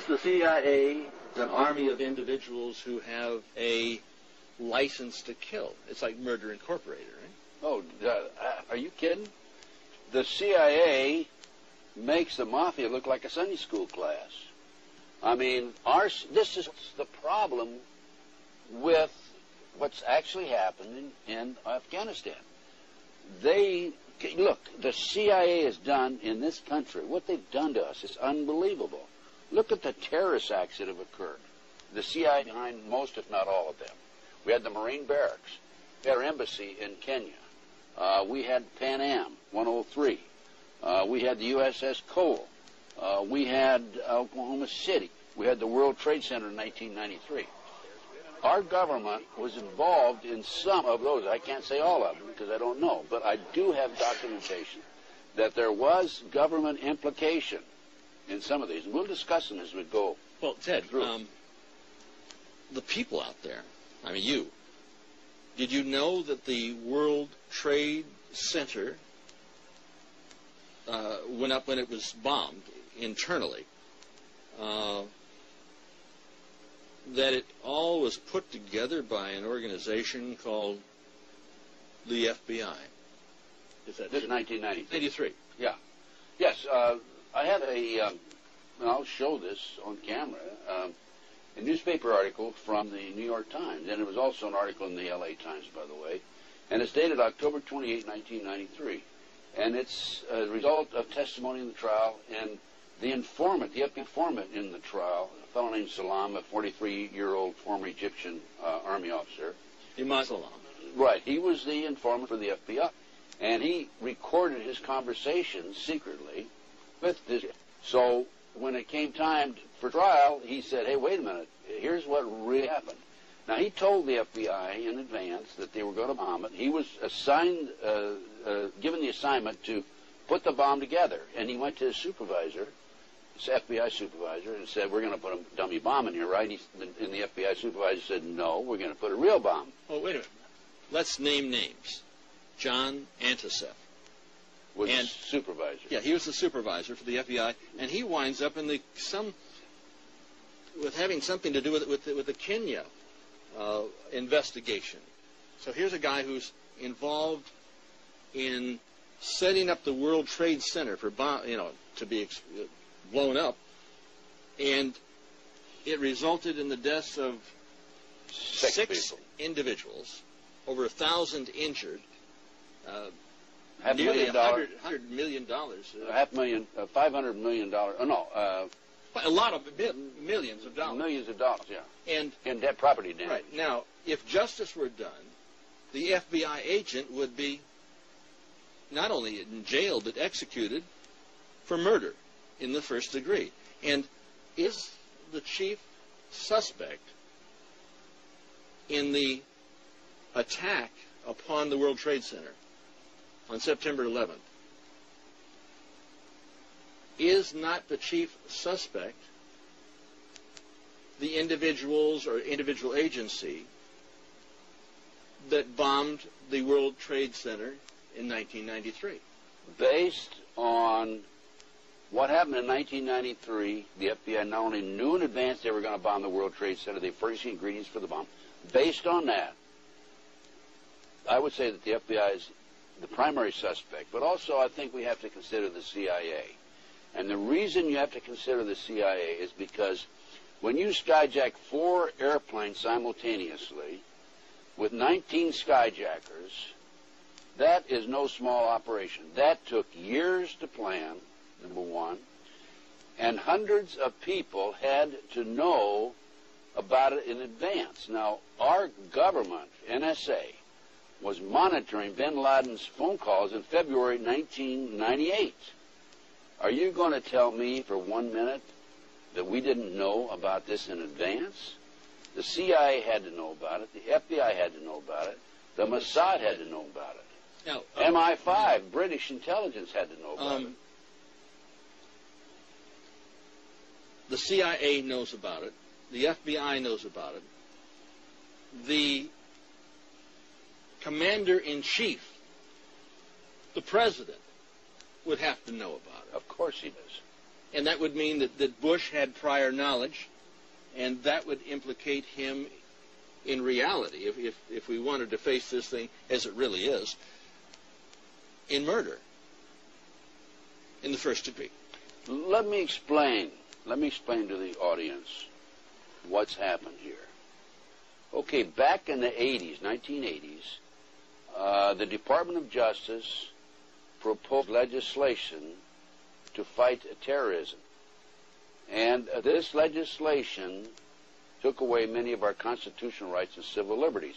the CIA an army of individuals who have a license to kill? It's like Murder Incorporated, right? Oh, are you kidding? The CIA makes the mafia look like a Sunday school class. I mean, this is the problem with what's actually happening in Afghanistan. Look, the CIA has done in this country, what they've done to us is unbelievable. Look at the terrorist acts that have occurred. The CIA behind most, if not all of them. We had the Marine barracks. We had our embassy in Kenya. We had Pan Am 103. We had the USS Cole. We had Oklahoma City. We had the World Trade Center in 1993. Our government was involved in some of those. I can't say all of them because I don't know, but I do have documentation that there was government implication in some of these. And we'll discuss them as we go. Well, Ted, the people out there, I mean, did you know that the World Trade Center went up when it was bombed internally? That it all was put together by an organization called the FBI. Is that this is 1993? 83. Yeah. Yes. I have and I'll show this on camera, a newspaper article from the New York Times, and it was also an article in the LA Times, by the way, and it's dated October 28, 1993, and it's a result of testimony in the trial, and the informant, the FBI informant in the trial, a fellow named Salam, a 43-year-old former Egyptian army officer. Imam Salam. Right. He was the informant for the FBI, and he recorded his conversations secretly with this. So when it came time for trial, he said, hey, wait a minute, here's what really happened. Now, he told the FBI in advance that they were going to bomb it. He was assigned, given the assignment to put the bomb together, and he went to his supervisor, his FBI supervisor, and said, we're going to put a dummy bomb in here, right? And the FBI supervisor said, no, we're going to put a real bomb. Oh, wait a minute. Let's name names. John Antisef was the supervisor. Yeah, he was the supervisor for the FBI, and he winds up in with having something to do with the Kenya investigation. So here's a guy who's involved in setting up the World Trade Center for to be blown up, and it resulted in the deaths of six individuals, over 1,000 injured, nearly $100 million. $500 million. A lot of millions of dollars. Millions of dollars, yeah. And in debt property damage. Right. Now, if justice were done, the FBI agent would be not only in jail, but executed for murder in the first degree. And is the chief suspect in the attack upon the World Trade Center on September 11th, is not the chief suspect the individuals or individual agency that bombed the World Trade Center in 1993? Based on what happened in 1993, the FBI not only knew in advance they were going to bomb the World Trade Center, they furnished the ingredients for the bomb. Based on that, I would say that the FBI is the primary suspect, but also I think we have to consider the CIA. And the reason you have to consider the CIA is because when you skyjack 4 airplanes simultaneously with 19 skyjackers, that is no small operation. That took years to plan, number one, and hundreds of people had to know about it in advance. Now, our government, NSA, was monitoring bin Laden's phone calls in February 1998. Are you going to tell me for 1 minute that we didn't know about this in advance? The CIA had to know about it. The FBI had to know about it. The Mossad had to know about it. Now, MI5, British intelligence, had to know about it. The CIA knows about it. The FBI knows about it. The commander-in-chief, the president, would have to know about it. Of course he does. And that would mean that Bush had prior knowledge, and that would implicate him in reality, if we wanted to face this thing as it really is, in murder in the first degree. Let me explain to the audience what's happened here. Okay, back in the 80s, 1980s, the Department of Justice proposed legislation to fight terrorism. And this legislation took away many of our constitutional rights and civil liberties.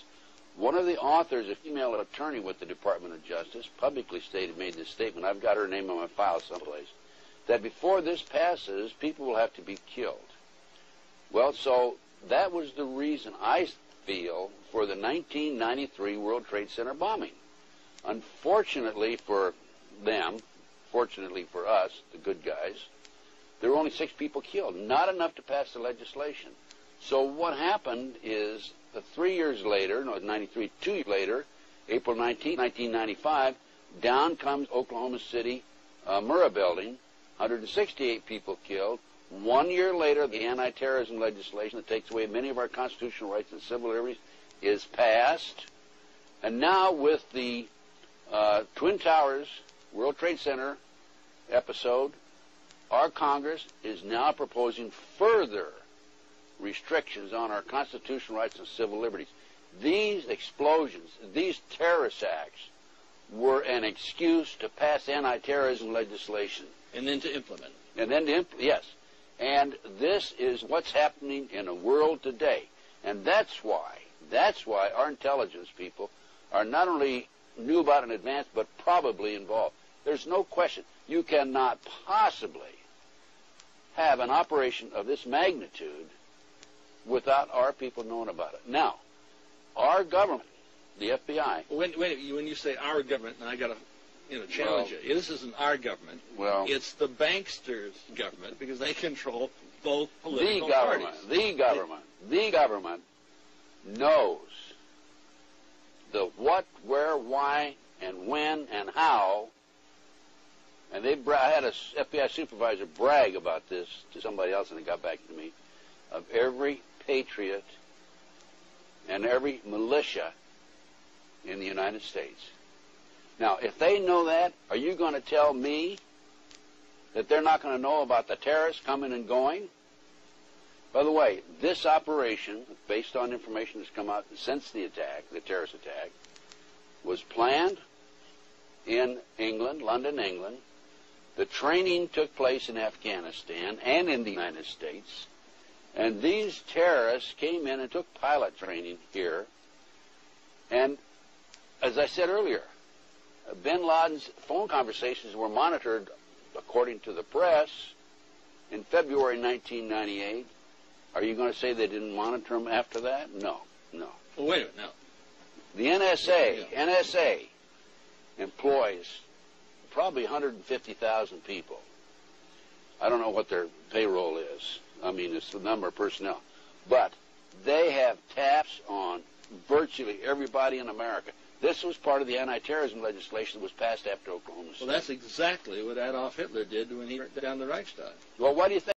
One of the authors, a female attorney with the Department of Justice, publicly made this statement. I've got her name on my file someplace, that before this passes, people will have to be killed. Well, so that was the reason, I feel, for the 1993 World Trade Center bombing. Unfortunately for them, fortunately for us, the good guys, there were only 6 people killed, not enough to pass the legislation. So what happened is, 3 years later, no, 93, 2 years later, April 19, 1995, down comes Oklahoma City Murrah building, 168 people killed. 1 year later, the anti-terrorism legislation that takes away many of our constitutional rights and civil liberties is passed. And now with the Twin Towers World Trade Center episode, our Congress is now proposing further restrictions on our constitutional rights and civil liberties. These explosions, these terrorist acts, were an excuse to pass anti-terrorism legislation. And then to implement. Yes. And this is what's happening in the world today. And that's why our intelligence people are not only knew about it in advance, but probably involved. There's no question. You cannot possibly have an operation of this magnitude without our people knowing about it. Now, our government, the FBI... When you say our government, and I got to challenge you. This isn't our government. Well, it's the banksters' government, because they control both political parties. The government knows the what, where, why, and when, and how. And I had a FBI supervisor brag about this to somebody else, and it got back to me, of every patriot and every militia in the United States. Now, if they know that, are you going to tell me that they're not going to know about the terrorists coming and going? By the way, this operation, based on information that's come out since the attack, the terrorist attack, was planned in England, London, England. The training took place in Afghanistan and in the United States. And these terrorists came in and took pilot training here. And as I said earlier, bin Laden's phone conversations were monitored, according to the press, in February 1998. Are you going to say they didn't monitor them after that? No. Well, wait a minute, no. The NSA employs probably 150,000 people. I don't know what their payroll is. I mean, it's the number of personnel. But they have taps on virtually everybody in America. This was part of the anti-terrorism legislation that was passed after Oklahoma City. Well, that's exactly what Adolf Hitler did when he burnt down the Reichstag. Well, what do you think?